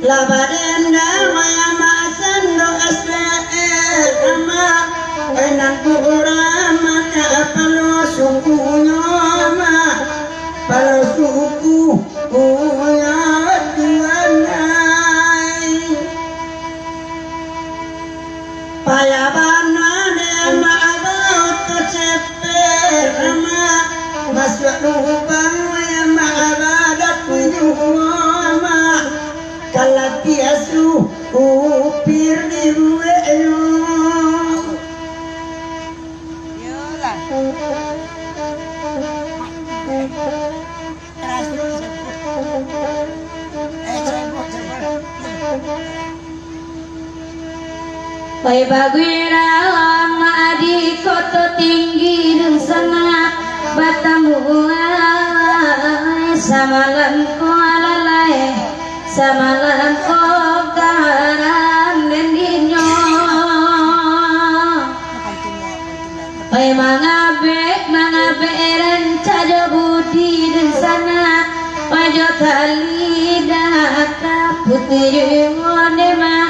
labadenda maya masando asrael ama enak kurama ka palo sukunya ma palo suku punya tuanai payabana dan maabot terceper ama masuk lubang maya maabadat punyuma kalati asu upir di bueyo yolah Pai bagwira lama adi koto tinggi dan sana batamu samalan ko alalay samalan ko karan dan dinyo Pai mga beran cajo budi dan sana pajo tali daka putri wonema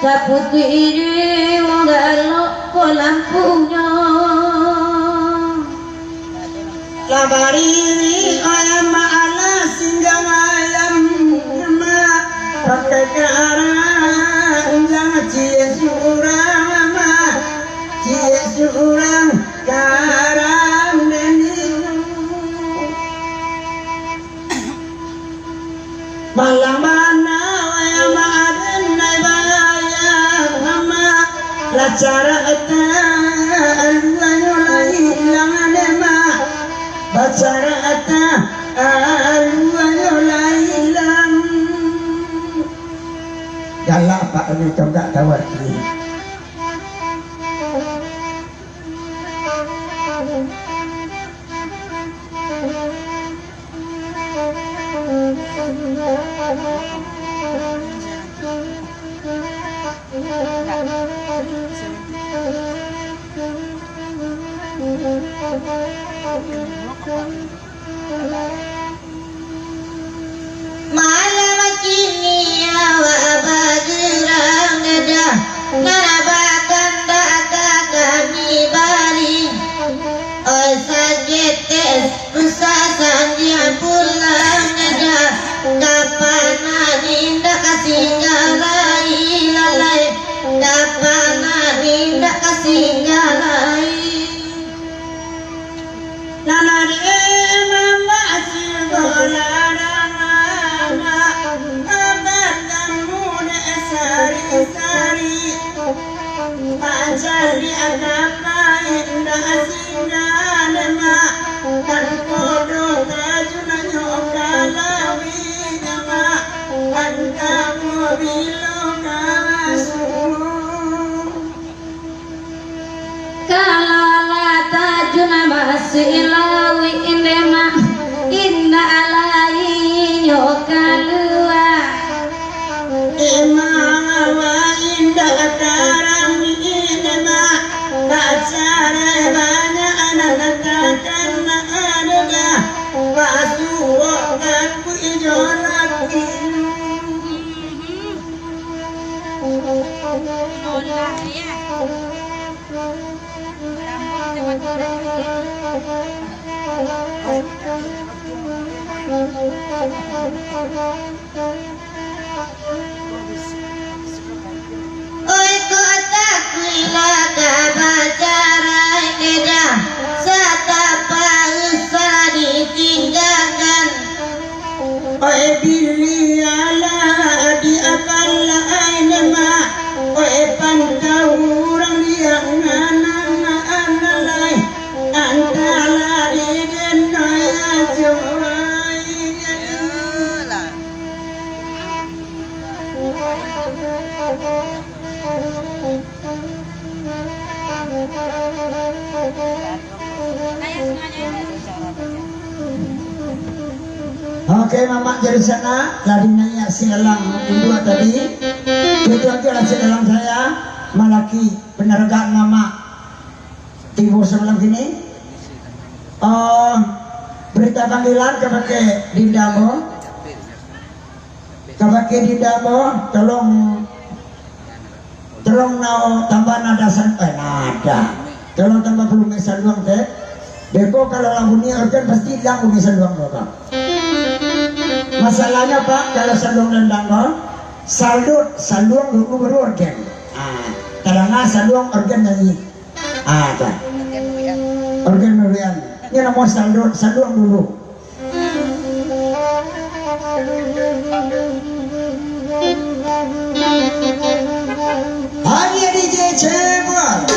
kaputiri wongalok ko lampunya labari ayam ala singgah ayam ma pakai karang jangan cie surang ma cie surang karang deni malang mana ayam aden nai bayang ma lacara eta alwayo lai langan ma bacara ata alwayo lailang galak pak ini coba tawar ini malam kini awak bergerak nedah ngarabakan dagang kami balik oi sajetes kusasan dia pulang nedah kapan nindak kasih nyalai lalai kapan nindak kasih nyalai nana de mama sirgola sari panjari agama indah asingan ma kan kodo tajuna nyokalawi nama kan kamu bilo kasu kalala tajuna masilawi indema inna alai nyokalua Imawa indah karang inema bacara banyak anak karena ada wasuwa ku ijorakin Oi kota kuila kabacara eda satapa usah ditinggalkan Oi biliala di akal ainema Oi pantau orang yang nanang-nanalai antara di denaya joai Oke, mama dari sana larinya ya sialang kedua tadi itu aja sialang saya malaki penergaan mama tibu sebelum gini berita panggilan kepada Dindamo Kabake di damo tolong tambah nada nada. Tolong tambah belum saluang teh. Beko kalau lagunya organ pasti hilang bunyi saluang Pak. Masalahnya Pak kalau saluang dan dangol saluang dulu baru organ. Kadang saluang organ nyanyi. Kan. Organ merian. Ini nama saluang dulu. Hanya DJ Cebol.